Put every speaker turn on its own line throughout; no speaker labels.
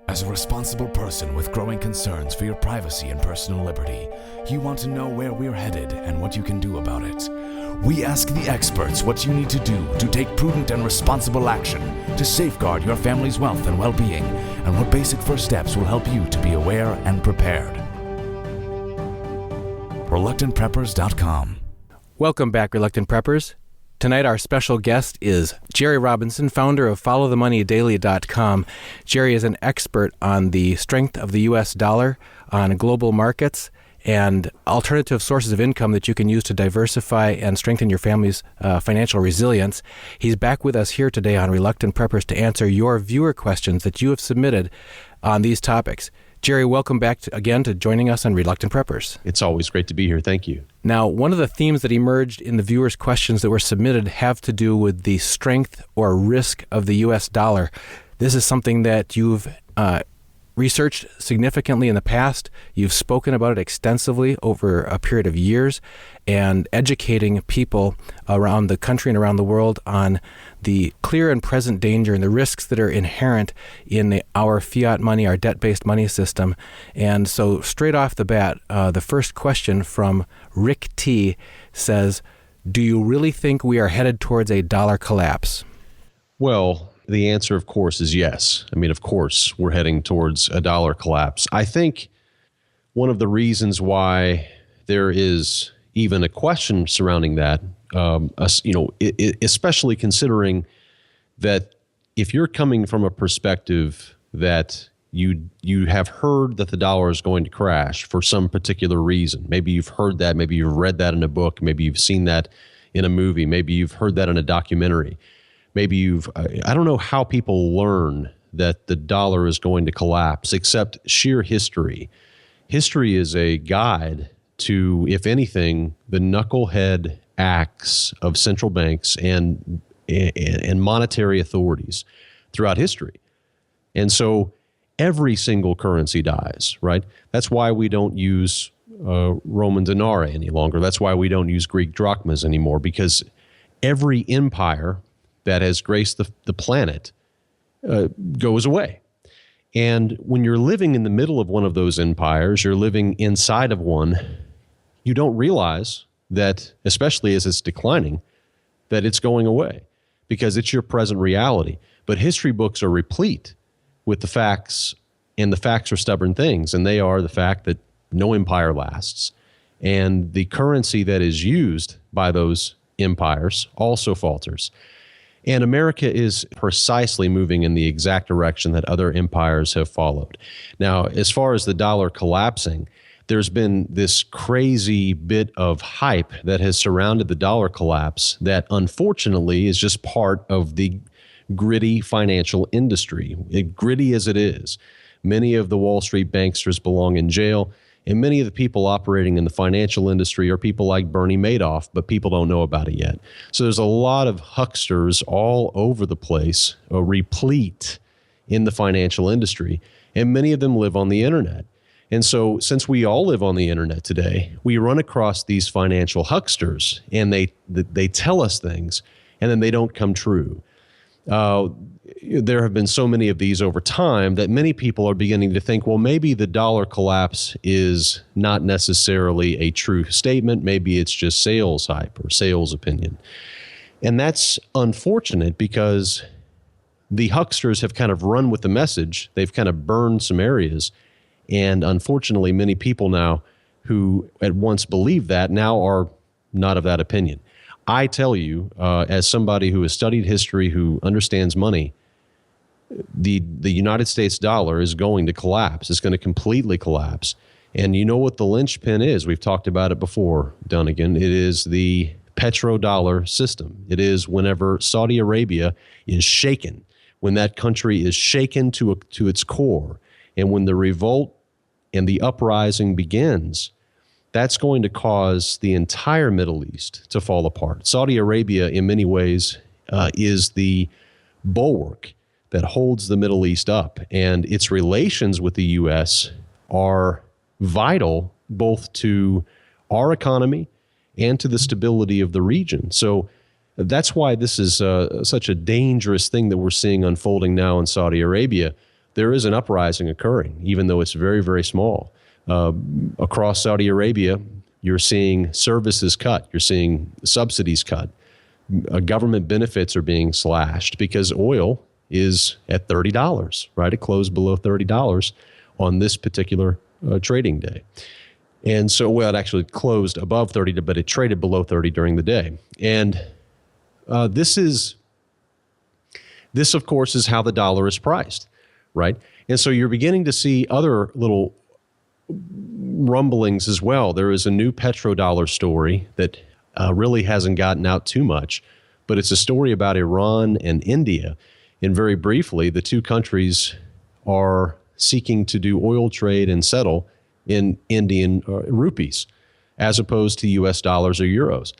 As a responsible person with growing concerns for your privacy and personal liberty, you want to know where we're headed and what you can do about it. We ask the experts what you need to do to take prudent and responsible action to safeguard your family's wealth and well-being, and what basic first steps will help you to be aware and prepared. ReluctantPreppers.com.
Welcome back, Reluctant Preppers. Tonight, our special guest is Jerry Robinson, founder of FollowTheMoneyDaily.com. Jerry is an expert on the strength of the U.S. dollar, on global markets, and alternative sources of income that you can use to diversify and strengthen your family's financial resilience. He's back with us here today on Reluctant Preppers to answer your viewer questions that you have submitted on these topics. Jerry, welcome back again to joining us on Reluctant Preppers.
It's always great to be here. Thank you.
Now, one of the themes that emerged in the viewers' questions that were submitted have to do with the strength or risk of the U.S. dollar. This is something that you've researched significantly in the past. You've spoken about it extensively over a period of years and educating people around the country and around the world on the clear and present danger and the risks that are inherent in our fiat money, our debt-based money system. And so straight off the bat, the first question from Rick T. says, do you really think we are headed towards a dollar collapse?
Well, the answer, of course, is yes. I mean, of course, we're heading towards a dollar collapse. I think one of the reasons why there is even a question surrounding that, especially considering that if you're coming from a perspective that you have heard that the dollar is going to crash for some particular reason, maybe you've heard that, maybe you've read that in a book, maybe you've seen that in a movie, maybe you've heard that in a documentary. Maybe I don't know how people learn that the dollar is going to collapse, except sheer history. History is a guide to, if anything, the knucklehead acts of central banks and monetary authorities throughout history. And so every single currency dies, right? That's why we don't use Roman denarii any longer. That's why we don't use Greek drachmas anymore, because every empire that has graced the planet goes away. And when you're living in the middle of one of those empires, you're living inside of one, you don't realize that, especially as it's declining, that it's going away because it's your present reality. But history books are replete with the facts, and the facts are stubborn things, and they are the fact that no empire lasts. And the currency that is used by those empires also falters. And America is precisely moving in the exact direction that other empires have followed. Now, as far as the dollar collapsing, there's been this crazy bit of hype that has surrounded the dollar collapse that unfortunately is just part of the gritty financial industry. Gritty as it is, many of the Wall Street banksters belong in jail. And many of the people operating in the financial industry are people like Bernie Madoff, but people don't know about it yet. So there's a lot of hucksters all over the place, replete in the financial industry, and many of them live on the internet. And so since we all live on the internet today, we run across these financial hucksters, and they tell us things, and then they don't come true. There have been so many of these over time that many people are beginning to think, well, maybe the dollar collapse is not necessarily a true statement. Maybe it's just sales hype or sales opinion. And that's unfortunate because the hucksters have kind of run with the message. They've kind of burned some areas. And unfortunately, many people now who at once believed that now are not of that opinion. I tell you, as somebody who has studied history, who understands money, the United States dollar is going to collapse. It's going to completely collapse. And you know what the linchpin is? We've talked about it before, Dunnigan. It is the petrodollar system. It is whenever Saudi Arabia is shaken, when that country is shaken to its core, and when the revolt and the uprising begins, that's going to cause the entire Middle East to fall apart. Saudi Arabia, in many ways, is the bulwark that holds the Middle East up, and its relations with the U.S. are vital both to our economy and to the stability of the region. So that's why this is such a dangerous thing that we're seeing unfolding now in Saudi Arabia. there is an uprising occurring, even though it's very, very small. Across Saudi Arabia, you're seeing services cut. You're seeing subsidies cut. Government benefits are being slashed because oil is at $30, right? It closed below $30 on this particular trading day. And so, well, it actually closed above 30, but it traded below 30 during the day. And this, of course, is how the dollar is priced, right? And so you're beginning to see other little rumblings as well. There is a new petrodollar story that really hasn't gotten out too much, but it's a story about Iran and India. And very briefly, the two countries are seeking to do oil trade and settle in Indian rupees as opposed to US dollars or euros.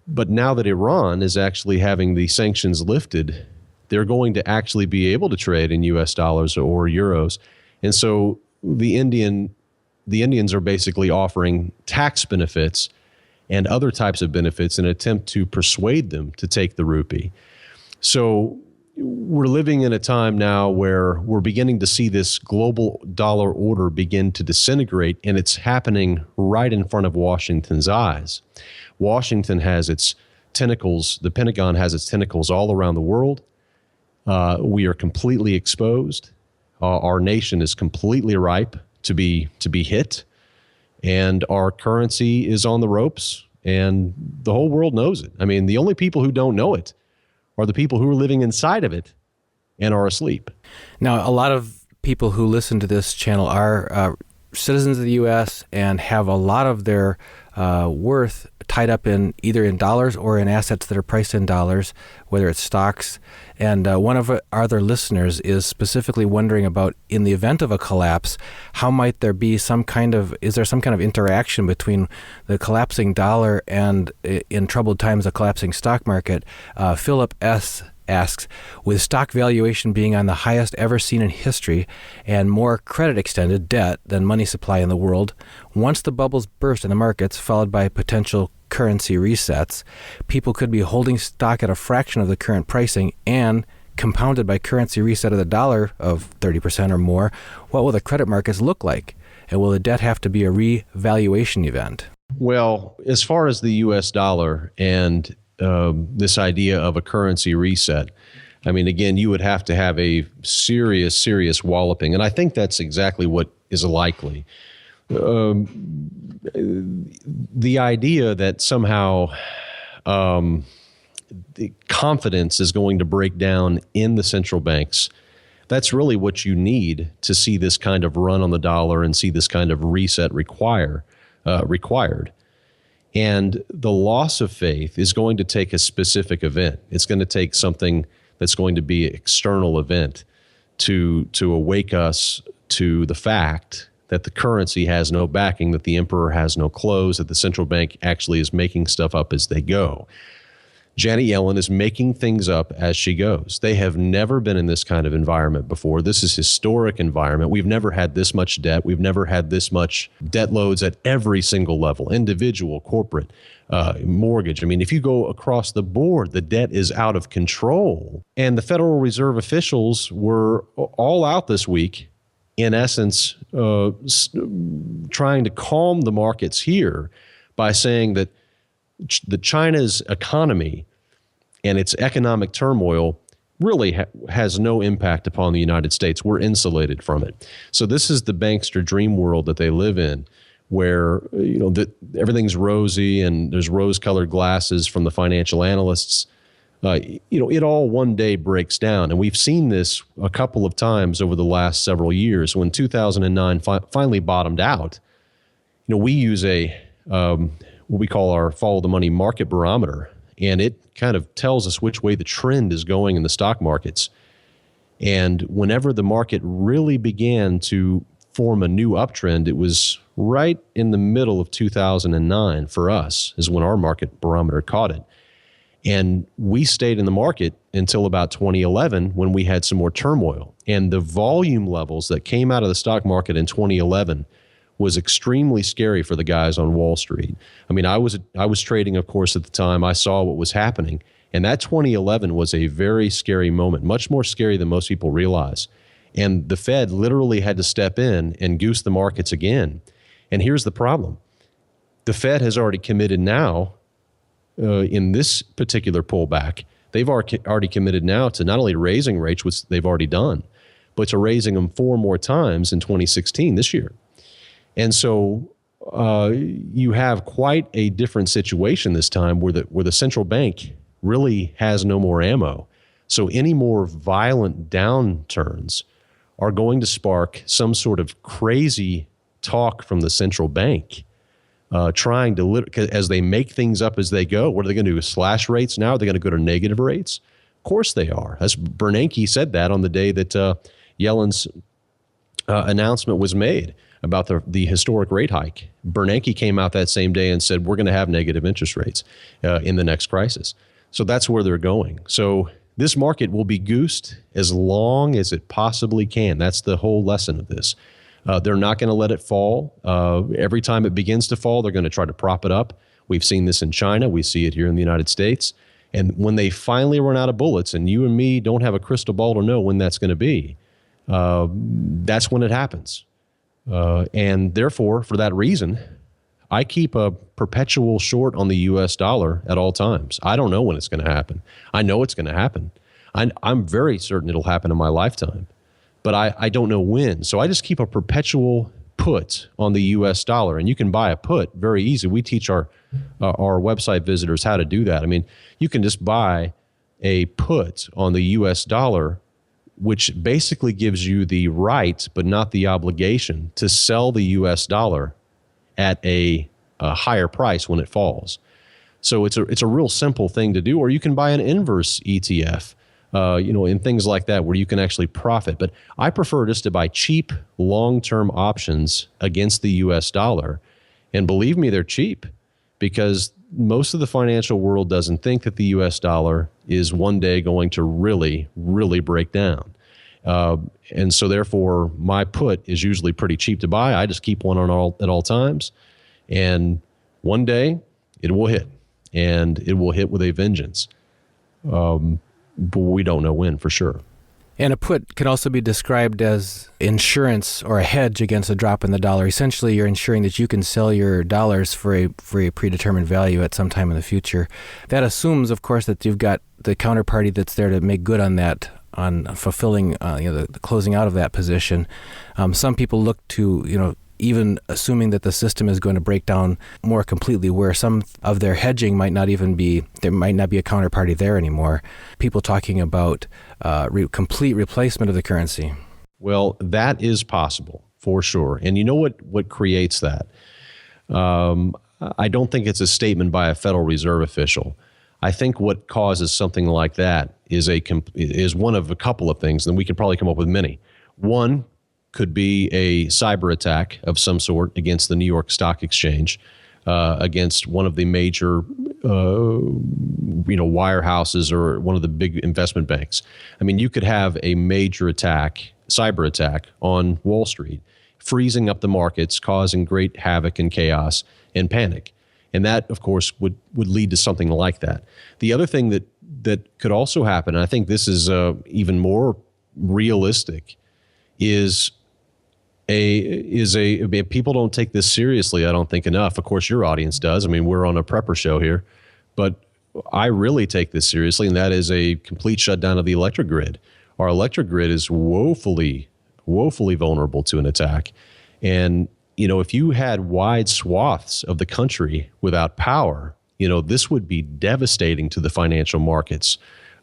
But now that Iran is actually having the sanctions lifted, they're going to actually be able to trade in US dollars or euros. And so the Indians are basically offering tax benefits and other types of benefits in an attempt to persuade them to take the rupee. So we're living in a time now where we're beginning to see this global dollar order begin to disintegrate, and it's happening right in front of Washington's eyes. Washington has its tentacles, the Pentagon has its tentacles all around the world. We are completely exposed. Our nation is completely ripe to be hit, and our currency is on the ropes, and the whole world knows it. I mean, the only people who don't know it are the people who are living inside of it and are asleep.
Now, a lot of people who listen to this channel are citizens of the U.S. and have a lot of their worth tied up in either in dollars or in assets that are priced in dollars, whether it's stocks. And one of our other listeners is specifically wondering about, in the event of a collapse, how might there be is there some kind of interaction between the collapsing dollar and, in troubled times, a collapsing stock market? Philip S. asks, with stock valuation being on the highest ever seen in history and more credit extended debt than money supply in the world, once the bubbles burst in the markets, followed by potential currency resets, people could be holding stock at a fraction of the current pricing, and compounded by currency reset of the dollar of 30% or more, what will the credit markets look like? And will the debt have to be a revaluation event?
Well, as far as the U.S. dollar and this idea of a currency reset, I mean, again, you would have to have a serious walloping. And I think that's exactly what is likely. The idea that somehow the confidence is going to break down in the central banks, that's really what you need to see this kind of run on the dollar and see this kind of reset required. And the loss of faith is going to take a specific event. It's going to take something that's going to be an external event to awake us to the fact that the currency has no backing, that the emperor has no clothes, that the central bank actually is making stuff up as they go. Janet Yellen is making things up as she goes. They have never been in this kind of environment before. This is historic environment. We've never had this much debt. We've never had this much debt loads at every single level, individual, corporate, mortgage. I mean, if you go across the board, the debt is out of control. And the Federal Reserve officials were all out this week, in essence, trying to calm the markets here by saying that China's economy and its economic turmoil really has no impact upon the United States. We're insulated from it. So this is the bankster dream world that they live in, where everything's rosy and there's rose-colored glasses from the financial analysts. It all one day breaks down. And we've seen this a couple of times over the last several years. When 2009 finally bottomed out, we use what we call our follow the money market barometer, and it kind of tells us which way the trend is going in the stock markets. And whenever the market really began to form a new uptrend, it was right in the middle of 2009 for us, is when our market barometer caught it. And we stayed in the market until about 2011, when we had some more turmoil. And the volume levels that came out of the stock market in 2011 was extremely scary for the guys on Wall Street. I mean, I was trading, of course, at the time. I saw what was happening. And that 2011 was a very scary moment, much more scary than most people realize. And the Fed literally had to step in and goose the markets again. And here's the problem. The Fed has already committed now in this particular pullback. They've already committed now to not only raising rates, which they've already done, but to raising them 4 more times in 2016, this year. And so you have quite a different situation this time where the central bank really has no more ammo. So any more violent downturns are going to spark some sort of crazy talk from the central bank, trying to, as they make things up as they go. What are they going to do? Slash rates now? Are they going to go to negative rates? Of course they are. As Bernanke said that on the day that Yellen's announcement was made about the historic rate hike. Bernanke came out that same day and said, we're going to have negative interest rates in the next crisis. So that's where they're going. So this market will be goosed as long as it possibly can. That's the whole lesson of this. They're not going to let it fall. Every time it begins to fall, they're going to try to prop it up. We've seen this in China. We see it here in the United States. And when they finally run out of bullets, and you and me don't have a crystal ball to know when that's going to be, that's when it happens. And therefore, for that reason, I keep a perpetual short on the U.S. dollar at all times. I don't know when it's going to happen. I know it's going to happen. I'm very certain it'll happen in my lifetime, but I don't know when. So I just keep a perpetual put on the U.S. dollar, and you can buy a put very easy. We teach our website visitors how to do that. I mean, you can just buy a put on the U.S. dollar, which basically gives you the right, but not the obligation, to sell the U.S. dollar at a higher price when it falls. So it's a real simple thing to do. Or you can buy an inverse ETF, and things like that where you can actually profit. But I prefer just to buy cheap long-term options against the U.S. dollar. And believe me, they're cheap, because most of the financial world doesn't think that the U.S. dollar is one day going to really, really break down. And so therefore, my put is usually pretty cheap to buy. I just keep one at all times. And one day it will hit, and it will hit with a vengeance. But we don't know when for sure.
And a put can also be described as insurance or a hedge against a drop in the dollar. Essentially, you're ensuring that you can sell your dollars for a predetermined value at some time in the future. That assumes, of course, that you've got the counterparty that's there to make good on that, on fulfilling the closing out of that position. Some people look to, even assuming that the system is going to break down more completely, where some of their hedging might not be a counterparty there anymore. People talking about complete replacement of the currency.
Well, that is possible for sure. And you know what creates that? I don't think it's a statement by a Federal Reserve official. I think what causes something like that is one of a couple of things, and we could probably come up with many. One could be a cyber attack of some sort against the New York Stock Exchange, against one of the major, wirehouses or one of the big investment banks. I mean, you could have a major cyber attack on Wall Street, freezing up the markets, causing great havoc and chaos and panic. And that, of course, would lead to something like that. The other thing that could also happen, and I think this is even more realistic, is people don't take this seriously, I don't think, enough. Of course, your audience does. I mean, we're on a prepper show here, but I really take this seriously, and that is a complete shutdown of the electric grid. Our electric grid is woefully vulnerable to an attack. And if you had wide swaths of the country without power, this would be devastating to the financial markets,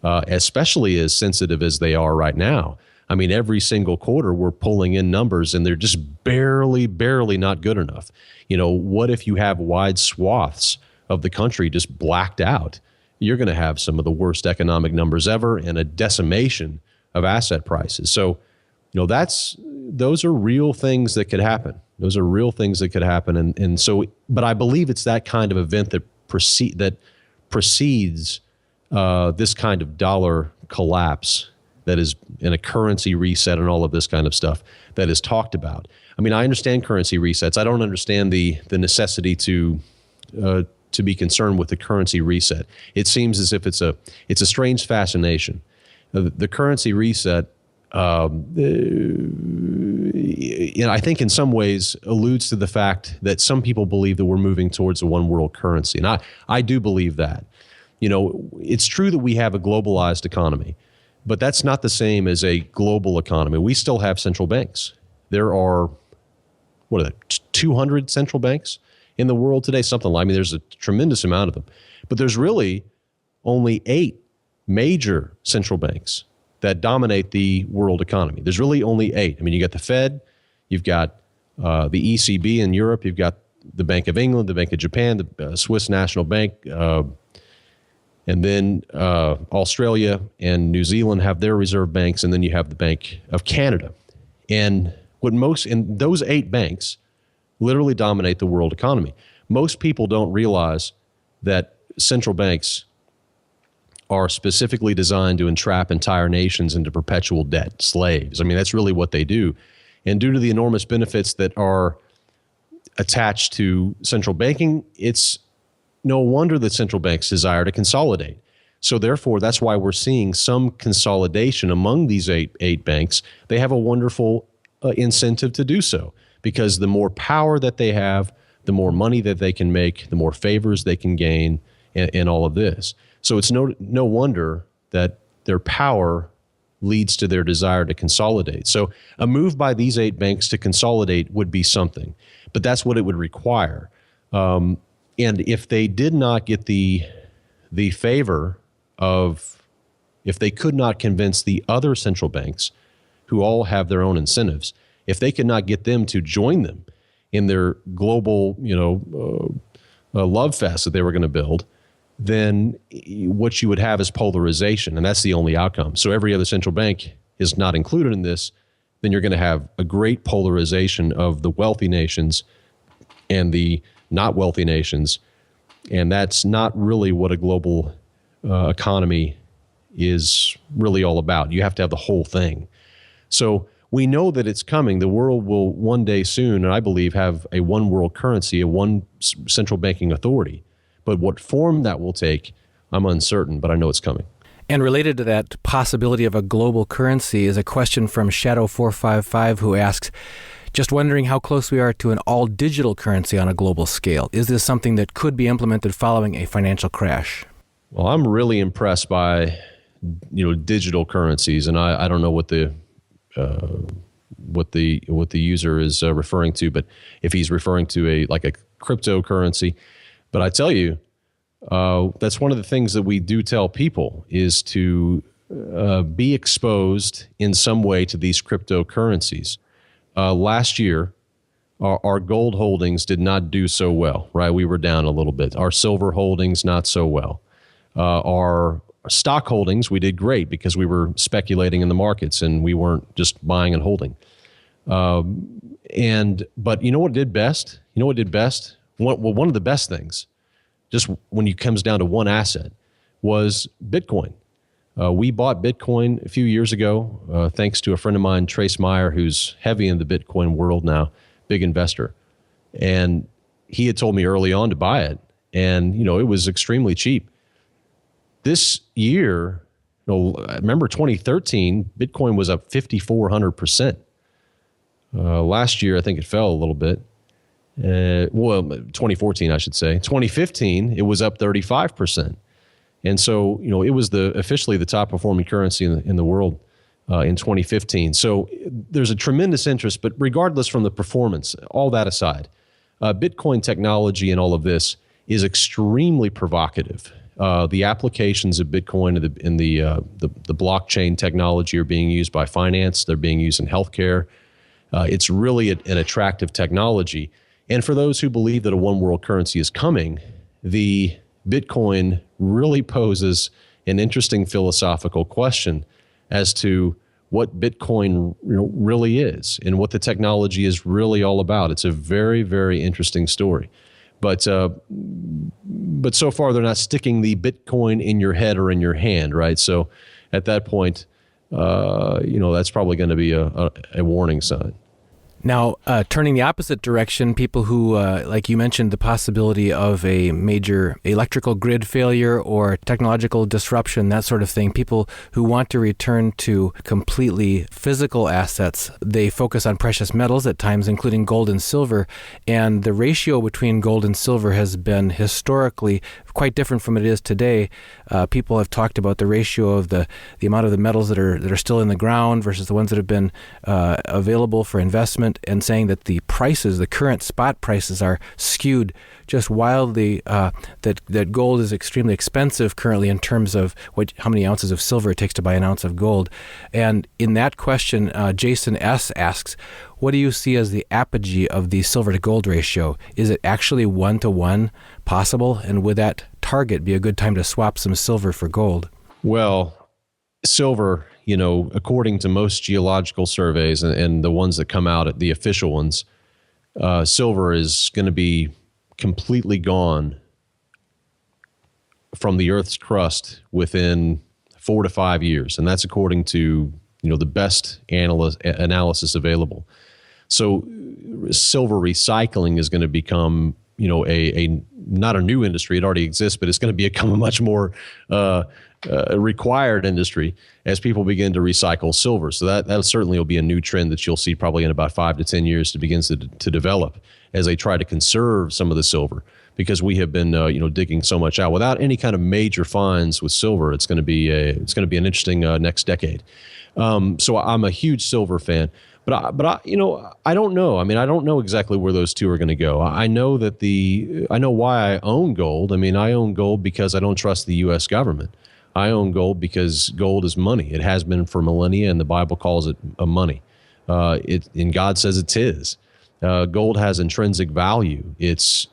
especially as sensitive as they are right now. I mean, every single quarter we're pulling in numbers, and they're just barely not good enough. What if you have wide swaths of the country just blacked out? You're going to have some of the worst economic numbers ever and a decimation of asset prices. So, those are real things that could happen. Those are real things that could happen. And so, but I believe it's that kind of event that precedes this kind of dollar collapse, that is in a currency reset and all of this kind of stuff that is talked about. I mean, I understand currency resets. I don't understand the necessity to be concerned with the currency reset. It seems as if it's a strange fascination. The currency reset I think in some ways alludes to the fact that some people believe that we're moving towards a one world currency. And I do believe that. It's true that we have a globalized economy, but that's not the same as a global economy. We still have central banks. There are, 200 central banks in the world today? Something like, there's a tremendous amount of them. But there's really only 8 major central banks that dominate the world economy. There's really only 8. You got the Fed, you've got the ECB in Europe, you've got the Bank of England, the Bank of Japan, the Swiss National Bank, and then Australia and New Zealand have their reserve banks, and then you have the Bank of Canada. And those 8 banks literally dominate the world economy. Most people don't realize that central banks are specifically designed to entrap entire nations into perpetual debt, slaves. That's really what they do. And due to the enormous benefits that are attached to central banking, it's no wonder that central banks desire to consolidate. So therefore, that's why we're seeing some consolidation among these eight banks. They have a wonderful incentive to do so, because the more power that they have, the more money that they can make, the more favors they can gain, and all of this. So it's no wonder that their power leads to their desire to consolidate. So a move by these 8 banks to consolidate would be something, but that's what it would require. And if they did not get the favor of, if they could not convince the other central banks, who all have their own incentives, if they could not get them to join them in their global, love fest that they were going to build, then what you would have is polarization, and that's the only outcome. So every other central bank is not included in this, then you're going to have a great polarization of the wealthy nations and the not wealthy nations, and that's not really what a global economy is really all about. You have to have the whole thing. So we know that it's coming. The world will one day soon, and I believe, have a one world currency, a one central banking authority. But what form that will take, I'm uncertain, but I know it's coming.
And related to that possibility of a global currency is a question from Shadow455, who asks, just wondering how close we are to an all-digital currency on a global scale. Is this something that could be implemented following a financial crash?
Well, I'm really impressed by, digital currencies, and I don't know what the user is referring to, but if he's referring to a cryptocurrency. But I tell you, that's one of the things that we do tell people, is to be exposed in some way to these cryptocurrencies. Last year, our gold holdings did not do so well, right? We were down a little bit. Our silver holdings, not so well. Our stock holdings, we did great because we were speculating in the markets and we weren't just buying and holding. But you know what did best? One of the best things, just when it comes down to one asset, was Bitcoin. We bought Bitcoin a few years ago, thanks to a friend of mine, Trace Meyer, who's heavy in the Bitcoin world now, big investor. And he had told me early on to buy it, and it was extremely cheap. This year, I remember 2013, Bitcoin was up 5,400%. Last year, I think it fell a little bit. 2014, I should say. 2015, it was up 35%. And so, it was officially the top performing currency in the world in 2015. So there's a tremendous interest, but regardless from the performance, all that aside, Bitcoin technology and all of this is extremely provocative. The applications of Bitcoin and the blockchain technology are being used by finance. They're being used in healthcare. It's really an attractive technology. And for those who believe that a one world currency is coming, the Bitcoin really poses an interesting philosophical question as to what Bitcoin really is and what the technology is really all about. It's a very, very interesting story. But so far, they're not sticking the Bitcoin in your head or in your hand, right? So at that point, that's probably going to be a warning sign.
Now, turning the opposite direction, people who, like you mentioned, the possibility of a major electrical grid failure or technological disruption, that sort of thing, people who want to return to completely physical assets, they focus on precious metals at times, including gold and silver. And the ratio between gold and silver has been historically quite different from it is today. People have talked about the ratio of the amount of the metals that are still in the ground versus the ones that have been available for investment, and saying that the prices, the current spot prices, are skewed just wildly. That gold is extremely expensive currently in terms of how many ounces of silver it takes to buy an ounce of gold. And in that question, Jason S. asks, what do you see as the apogee of the silver to gold ratio? Is it actually 1-to-1 possible? And would that target be a good time to swap some silver for gold?
Well, silver, according to most geological surveys and the ones that come out at the official ones, silver is going to be completely gone from the Earth's crust within 4 to 5 years. And that's according to, the best analysis available. So silver recycling is going to become, a not a new industry. It already exists, but it's going to become a much more required industry as people begin to recycle silver. So that certainly will be a new trend that you'll see probably in about 5 to 10 years to begin to develop as they try to conserve some of the silver, because we have been digging so much out without any kind of major finds with silver. It's going to be an interesting next decade. So I'm a huge silver fan. But I don't know. I mean, I don't know exactly where those two are going to go. I know why I own gold. I mean, I own gold because I don't trust the U.S. government. I own gold because gold is money. It has been for millennia, and the Bible calls it a money. And God says it is. Gold has intrinsic value. It's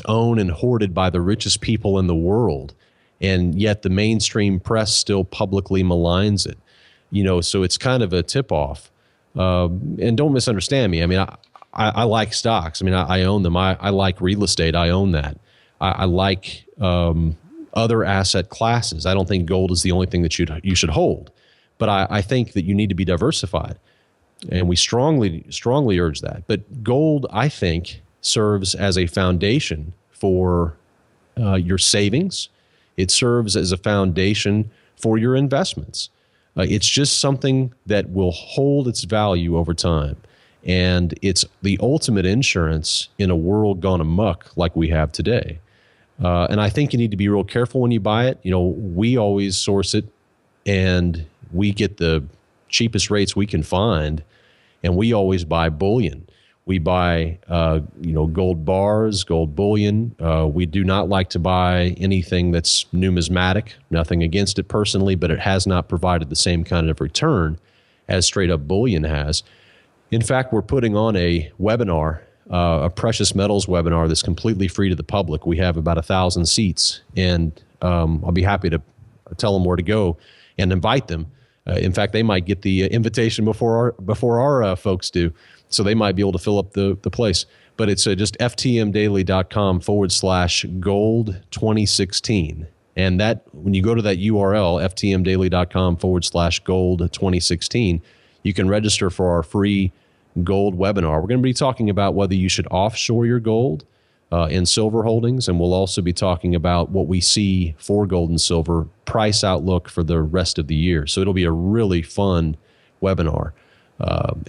owned and hoarded by the richest people in the world, and yet the mainstream press still publicly maligns it. So it's kind of a tip-off. And don't misunderstand me. I mean, I like stocks. I mean, I own them. I like real estate. I own that. I like other asset classes. I don't think gold is the only thing that you should hold, but I think that you need to be diversified, and we strongly urge that. But gold, I think, serves as a foundation for your savings. It serves as a foundation for your investments. It's just something that will hold its value over time. And it's the ultimate insurance in a world gone amok like we have today. And I think you need to be real careful when you buy it. We always source it, and we get the cheapest rates we can find. And we always buy bullion. We buy, gold bars, gold bullion. We do not like to buy anything that's numismatic. Nothing against it personally, but it has not provided the same kind of return as straight up bullion has. In fact, we're putting on a webinar, a precious metals webinar that's completely free to the public. We have about 1,000 seats, and I'll be happy to tell them where to go and invite them. In fact, they might get the invitation before our folks do. So they might be able to fill up the place. But it's just ftmdaily.com/gold 2016. And that, when you go to that URL, ftmdaily.com/gold 2016, you can register for our free gold webinar. We're going to be talking about whether you should offshore your gold and silver holdings. And we'll also be talking about what we see for gold and silver price outlook for the rest of the year. So it'll be a really fun webinar.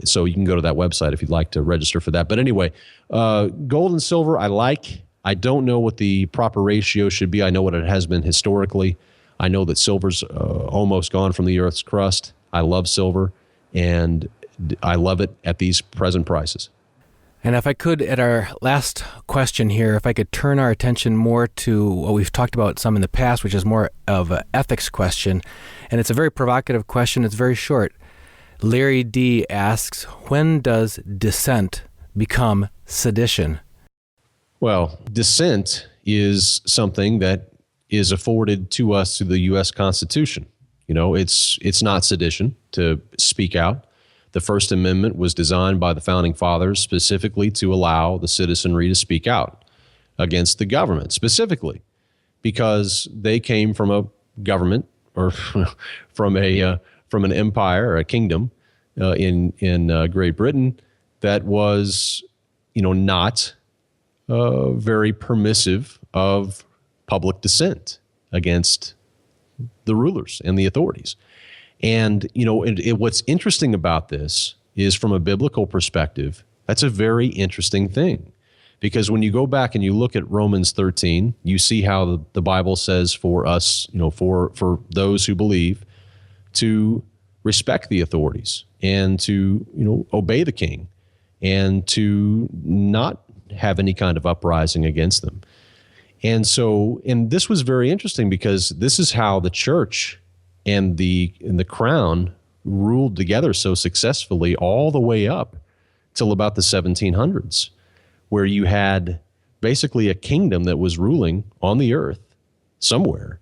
So you can go to that website if you'd like to register for that. But anyway, gold and silver, I like. I don't know what the proper ratio should be. I know what it has been historically. I know that silver's almost gone from the Earth's crust. I love silver, and I love it at these present prices.
And if I could, at our last question here, if I could turn our attention more to what we've talked about some in the past, which is more of an ethics question. And it's a very provocative question. It's very short. Larry D. asks, when does dissent become sedition?
Well, dissent is something that is afforded to us through the U.S. Constitution. It's not sedition to speak out. The First Amendment was designed by the Founding Fathers specifically to allow the citizenry to speak out against the government, specifically because they came from a government or from an empire or a kingdom in Great Britain that was, not very permissive of public dissent against the rulers and the authorities. And, what's interesting about this is, from a biblical perspective, that's a very interesting thing. Because when you go back and you look at Romans 13, you see how the Bible says for us, for those who believe, to respect the authorities and to, obey the king and to not have any kind of uprising against them. And so, and this was very interesting because this is how the church and the crown ruled together so successfully all the way up till about the 1700s, where you had basically a kingdom that was ruling on the earth somewhere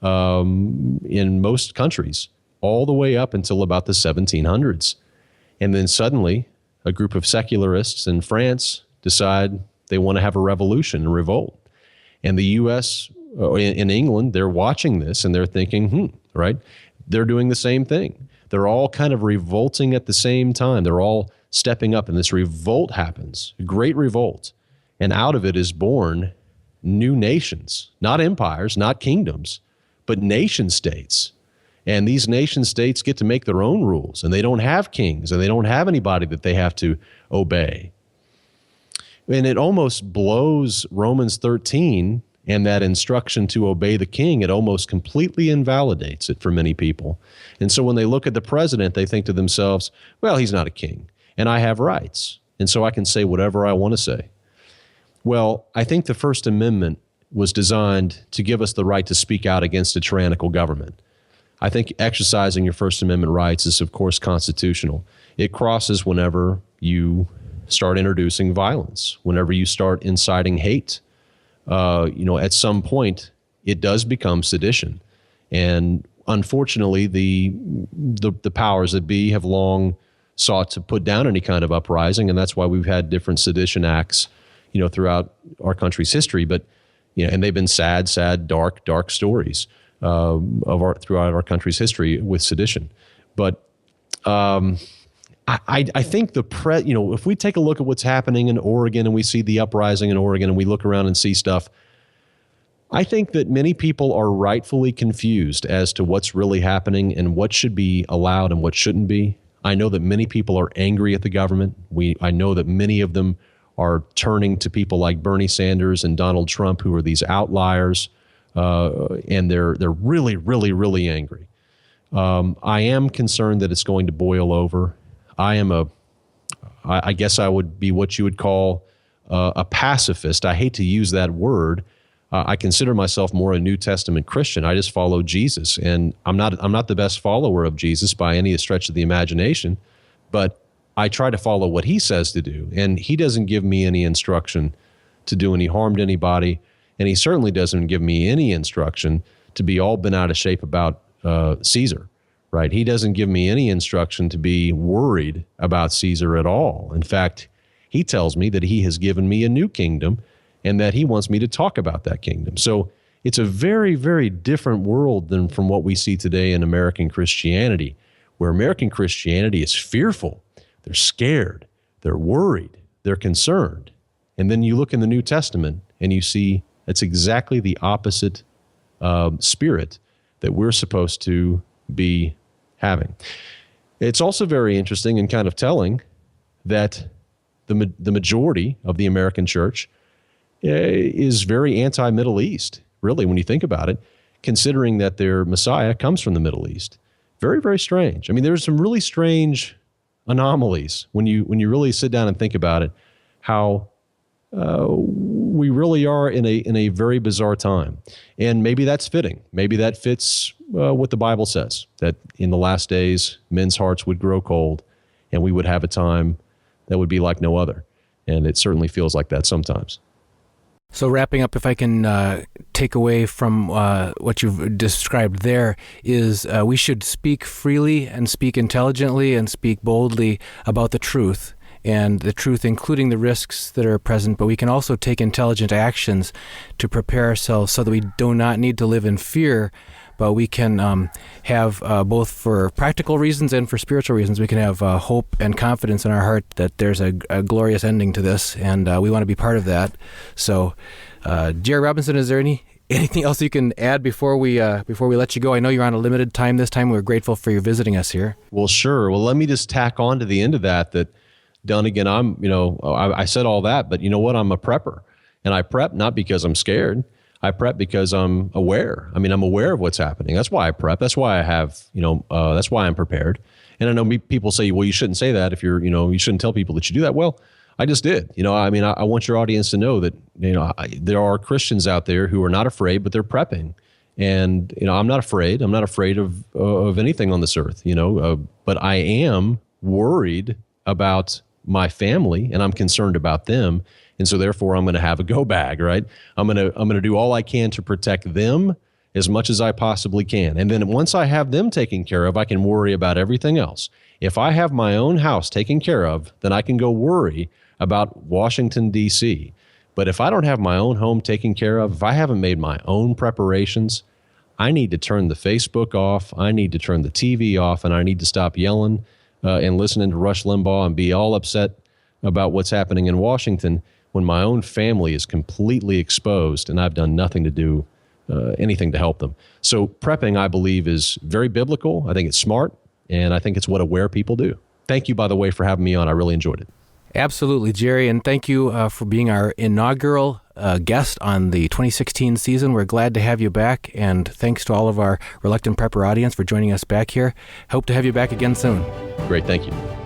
in most countries, all the way up until about the 1700s. And then suddenly, a group of secularists in France decide they want to have a revolution and revolt. And the U.S., in England, they're watching this and they're thinking, right? They're doing the same thing. They're all kind of revolting at the same time. They're all stepping up, and this revolt happens, a great revolt. And out of it is born new nations, not empires, not kingdoms, but nation states. And these nation states get to make their own rules, and they don't have kings, and they don't have anybody that they have to obey. And it almost blows Romans 13 and that instruction to obey the king. It almost completely invalidates it for many people. And so when they look at the president, they think to themselves, well, he's not a king, and I have rights, and so I can say whatever I want to say. Well, I think the First Amendment was designed to give us the right to speak out against a tyrannical government. I think exercising your First Amendment rights is, of course, constitutional. It crosses whenever you start introducing violence, whenever you start inciting hate. At some point, it does become sedition. And unfortunately, the powers that be have long sought to put down any kind of uprising, and that's why we've had different sedition acts, throughout our country's history. But and they've been sad, dark stories throughout our country's history with sedition. But I think if we take a look at what's happening in Oregon and we see the uprising in Oregon and we look around and see stuff, I think that many people are rightfully confused as to what's really happening and what should be allowed and what shouldn't be. I know that many people are angry at the government. I know that many of them are turning to people like Bernie Sanders and Donald Trump, who are these outliers, and they're really, really, really angry. I am concerned that it's going to boil over. I guess I would be what you would call a pacifist. I hate to use that word. I consider myself more a New Testament Christian. I just follow Jesus, and I'm not the best follower of Jesus by any stretch of the imagination, but I try to follow what he says to do, and he doesn't give me any instruction to do any harm to anybody, and he certainly doesn't give me any instruction to be all bent out of shape about Caesar. Right? He doesn't give me any instruction to be worried about Caesar at all. In fact, he tells me that he has given me a new kingdom and that he wants me to talk about that kingdom. So it's a very, very different world than from what we see today in American Christianity, where American Christianity is fearful. They're scared. They're worried. They're concerned. And then you look in the New Testament and you see it's exactly the opposite spirit that we're supposed to be having. It's also very interesting and kind of telling that the majority of the American church is very anti-Middle East, really, when you think about it, considering that their Messiah comes from the Middle East. Very, very strange. I mean, there's some really strange anomalies when you really sit down and think about it, how we really are in a very bizarre time. And maybe that's fitting. Maybe that fits what the Bible says, that in the last days, men's hearts would grow cold and we would have a time that would be like no other. And it certainly feels like that sometimes.
So wrapping up, if I can take away from what you've described there, is we should speak freely and speak intelligently and speak boldly about the truth, and the truth including the risks that are present, but we can also take intelligent actions to prepare ourselves so that we do not need to live in fear, but we can have both for practical reasons and for spiritual reasons, we can have hope and confidence in our heart that there's a glorious ending to this, and we want to be part of that. So, Jerry Robinson, is there anything else you can add before we let you go? I know you're on a limited time this time. We're grateful for you visiting us here.
Well, sure. Well, let me just tack on to the end of that Dunnigan, I said all that, but you know what? I'm a prepper, and I prep not because I'm scared. I prep because I'm aware. I mean, I'm aware of what's happening. That's why I prep. That's why I have, that's why I'm prepared. And I know people say, well, you shouldn't say that if you shouldn't tell people that you do that. Well, I just did. I want your audience to know that, there are Christians out there who are not afraid, but they're prepping. And, I'm not afraid. I'm not afraid of anything on this earth, but I am worried about my family, and I'm concerned about them. And so therefore I'm going to have a go bag, right? I'm going to do all I can to protect them as much as I possibly can. And then once I have them taken care of, I can worry about everything else. If I have my own house taken care of, then I can go worry about Washington, D.C. But if I don't have my own home taken care of, if I haven't made my own preparations, I need to turn the Facebook off, I need to turn the TV off, and I need to stop yelling and listening to Rush Limbaugh and be all upset about what's happening in Washington when my own family is completely exposed and I've done nothing to do anything to help them. So prepping, I believe, is very biblical. I think it's smart, and I think it's what aware people do. Thank you, by the way, for having me on. I really enjoyed it.
Absolutely, Jerry, and thank you for being our inaugural guest on the 2016 season. We're glad to have you back, and thanks to all of our Reluctant Prepper audience for joining us back here. Hope to have you back again soon.
Great, thank you.